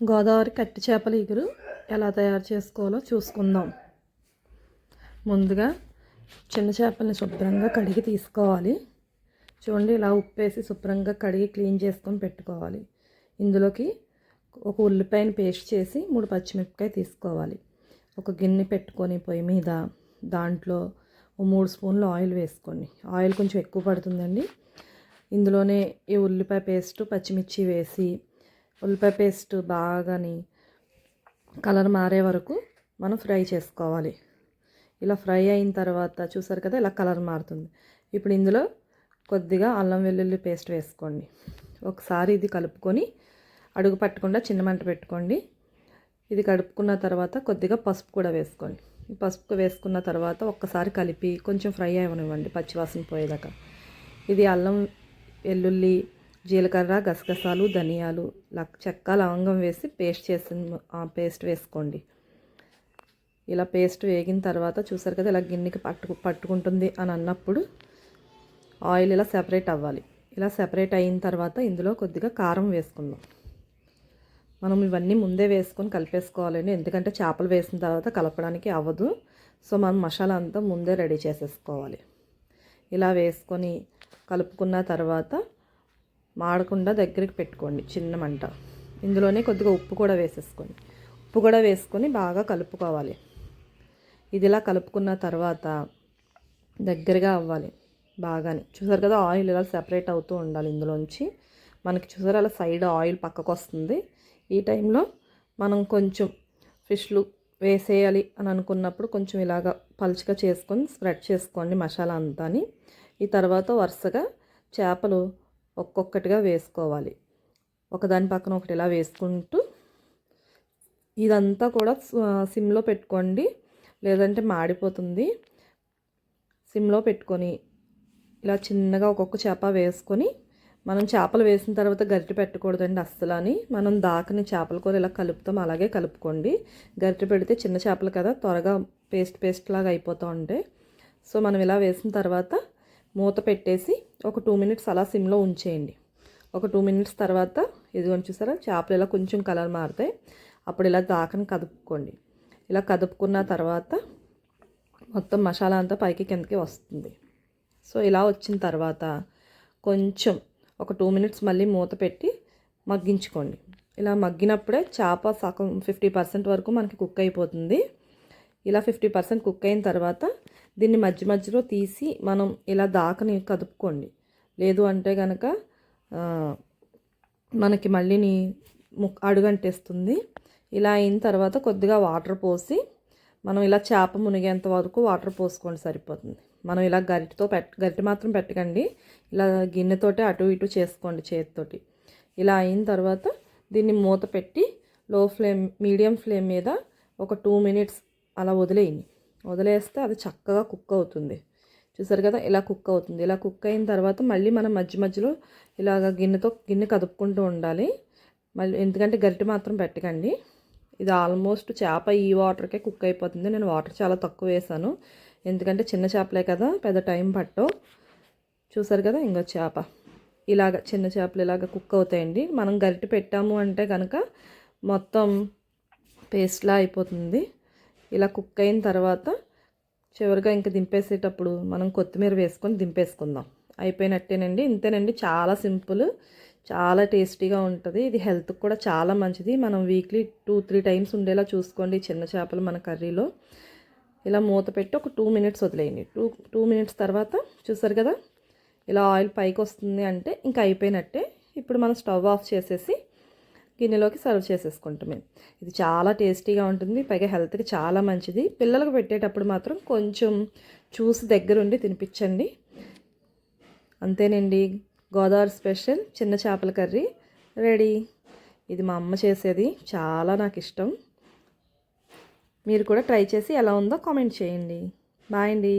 గోదావరి కట్టి చేపల ఇగురు ఎలా తయారు చేసుకోవాలో చూసుకుందాం. ముందుగా చిన్న చేపల్ని శుభ్రంగా కడిగి తీసుకోవాలి. చూడండి, ఇలా ఉప్పేసి శుభ్రంగా కడిగి క్లీన్ చేసుకొని పెట్టుకోవాలి. ఇందులోకి ఒక ఉల్లిపాయని పేస్ట్ చేసి 3 పచ్చిమిరపకాయ తీసుకోవాలి. ఒక గిన్నె పెట్టుకొని పొయ్యి మీద దాంట్లో 3 స్పూన్లు ఆయిల్ వేసుకోండి. ఆయిల్ కొంచెం ఎక్కువ పడుతుందండి. ఇందులోనే ఈ ఉల్లిపాయ పేస్ట్, పచ్చిమిర్చి వేసి ఉల్లిపాయ పేస్ట్ బాగాని కలర్ మారే వరకు మనం ఫ్రై చేసుకోవాలి. ఇలా ఫ్రై అయిన తర్వాత చూసారు కదా, ఇలా కలర్ మారుతుంది. ఇప్పుడు ఇందులో కొద్దిగా అల్లం వెల్లుల్లి పేస్ట్ వేసుకోండి. ఒకసారి ఇది కలుపుకొని అడుగు పట్టకుండా చిన్న మంట పెట్టుకోండి. ఇది కలుపుకున్న తర్వాత కొద్దిగా పసుపు కూడా వేసుకోండి. ఈ పసుపు వేసుకున్న తర్వాత ఒక్కసారి కలిపి కొంచెం ఫ్రై అవ్వనివ్వండి, పచ్చివాసన పోయేదాకా. ఇది అల్లం వెల్లుల్లి, జీలకర్ర, గసగసాలు, ధనియాలు, చెక్క, లవంగం వేసి పేస్ట్ వేసుకోండి. ఇలా పేస్ట్ వేగిన తర్వాత చూసారు కదా, ఇలా గిన్నెకి పట్టుకుంటుంది అని అన్నప్పుడు ఆయిల్ ఇలా సెపరేట్ అవ్వాలి. ఇలా సెపరేట్ అయిన తర్వాత ఇందులో కొద్దిగా కారం వేసుకుందాం. మనం ఇవన్నీ ముందే వేసుకొని కలిపేసుకోవాలండి, ఎందుకంటే చేపలు వేసిన తర్వాత కలపడానికి అవ్వదు. సో మనం మసాలా అంతా ముందే రెడీ చేసేసుకోవాలి. ఇలా వేసుకొని కలుపుకున్న తర్వాత మాడకుండా దగ్గరికి పెట్టుకోండి, చిన్న మంట. ఇందులోనే కొద్దిగా ఉప్పు కూడా వేసేసుకోండి. ఉప్పు కూడా వేసుకొని బాగా కలుపుకోవాలి. ఇది ఇలా కలుపుకున్న తర్వాత దగ్గరగా అవ్వాలి బాగానే. చూసారు కదా, ఆయిల్ ఇలా సెపరేట్ అవుతూ ఉండాలి. ఇందులోంచి మనకి చూసారు అలా సైడ్ ఆయిల్ పక్కకు వస్తుంది. ఈ టైంలో మనం కొంచెం ఫిష్లు వేసేయాలి అని అనుకున్నప్పుడు కొంచెం ఇలాగా పలుచగా చేసుకొని స్ప్రెడ్ చేసుకోండి మసాలా అంతాని. ఈ తర్వాత వరుసగా చేపలు ఒక్కొక్కటిగా వేసుకోవాలి. ఒకదాని పక్కన ఒకటి ఇలా వేసుకుంటూ ఇదంతా కూడా సిమ్లో పెట్టుకోండి, లేదంటే మాడిపోతుంది. సిమ్లో పెట్టుకొని ఇలా చిన్నగా ఒక్కొక్క చేప వేసుకొని, మనం చేపలు వేసిన తర్వాత గరిటె పెట్టకూడదండి అస్సలు అని. మనం దాకని చేపల కూర ఇలా కలుపుతాం, అలాగే కలుపుకోండి. గరిటె పెడితే చిన్న చేపలు కదా, త్వరగా పేస్ట్ లాగా అయిపోతూ ఉంటాయి. సో మనం ఇలా వేసిన తర్వాత మూత పెట్టేసి ఒక 2 మినిట్స్ అలా సిమ్లో ఉంచేయండి. ఒక 2 మినిట్స్ తర్వాత ఇదిగోని చూసారా, చేపలు ఇలా కొంచెం కలర్ మారుతాయి. అప్పుడు ఇలా దాకని కదుపుకోండి. ఇలా కదుపుకున్న తర్వాత మొత్తం మసాలా అంతా పైకి కిందకి వస్తుంది. సో ఇలా వచ్చిన తర్వాత కొంచెం ఒక 2 మినిట్స్ మళ్ళీ మూత పెట్టి మగ్గించుకోండి. ఇలా మగ్గినప్పుడే చేప సగం 50% వరకు మనకి కుక్ అయిపోతుంది. ఇలా 50% కుక్ అయిన తర్వాత దీన్ని మధ్యలో తీసి మనం ఇలా దాకని కదుపుకోండి. లేదు అంటే కనుక మనకి మళ్ళీని అడుగంటేస్తుంది. ఇలా అయిన తర్వాత కొద్దిగా వాటర్ పోసి మనం ఇలా చేప మునిగేంత వరకు వాటర్ పోసుకోండి, సరిపోతుంది. మనం ఇలా గరిటె మాత్రం పెట్టకండి, ఇలా గిన్నెతోటి అటు ఇటు చేసుకోండి చేతితోటి. ఇలా అయిన తర్వాత దీన్ని మూత పెట్టి మీడియం ఫ్లేమ్ మీద ఒక 2 మినిట్స్ అలా వదిలేస్తే అది చక్కగా కుక్ అవుతుంది. చూసారు కదా, ఇలా కుక్ అవుతుంది. ఇలా కుక్ అయిన తర్వాత మళ్ళీ మనం మధ్యలో ఇలాగ గిన్నె కదుపుకుంటూ ఉండాలి. మళ్ళీ ఎందుకంటే గరిటె మాత్రం పెట్టకండి. ఇది ఆల్మోస్ట్ చేప ఈ వాటర్కే కుక్ అయిపోతుంది. నేను వాటర్ చాలా తక్కువ వేసాను, ఎందుకంటే చిన్న చేపలే కదా, పెద్ద టైం పట్టవు. చూసారు కదా, ఇంకో చేప ఇలాగ చిన్న చేపలు ఇలాగ కుక్ అవుతాయండి. మనం గరిటె పెట్టాము అంటే కనుక మొత్తం పేస్ట్లా అయిపోతుంది. ఇలా కుక్ అయిన తర్వాత చివరిగా ఇంకా దింపేసేటప్పుడు మనం కొత్తిమీర వేసుకొని దింపేసుకుందాం. అయిపోయినట్టేనండి. ఇంతేనండి, చాలా సింపుల్, చాలా టేస్టీగా ఉంటుంది. ఇది హెల్త్కి కూడా చాలా మంచిది. మనం వీక్లీ 2-3 టైమ్స్ ఉండేలా చూసుకోండి చిన్న చేపలు మన కర్రీలో. ఇలా మూత పెట్టి ఒక 2 మినిట్స్ వదిలేయండి. 2 మినిట్స్ తర్వాత చూసారు కదా, ఇలా ఆయిల్ పైకి వస్తుంది అంటే ఇంకా అయిపోయినట్టే. ఇప్పుడు మనం స్టవ్ ఆఫ్ చేసేసి గిన్నెలోకి సర్వ్ చేసేసుకుంటామే. ఇది చాలా టేస్టీగా ఉంటుంది, పైగా హెల్త్కి చాలా మంచిది. పిల్లలకు పెట్టేటప్పుడు మాత్రం కొంచెం చూసి దగ్గరుండి తినిపించండి. అంతేనండి, గోదావరి స్పెషల్ చిన్న చేపల కర్రీ రెడీ. ఇది మా అమ్మ చేసేది, చాలా నాకు ఇష్టం. మీరు కూడా ట్రై చేసి ఎలా ఉందో కామెంట్ చేయండి. బాయ్ అండి.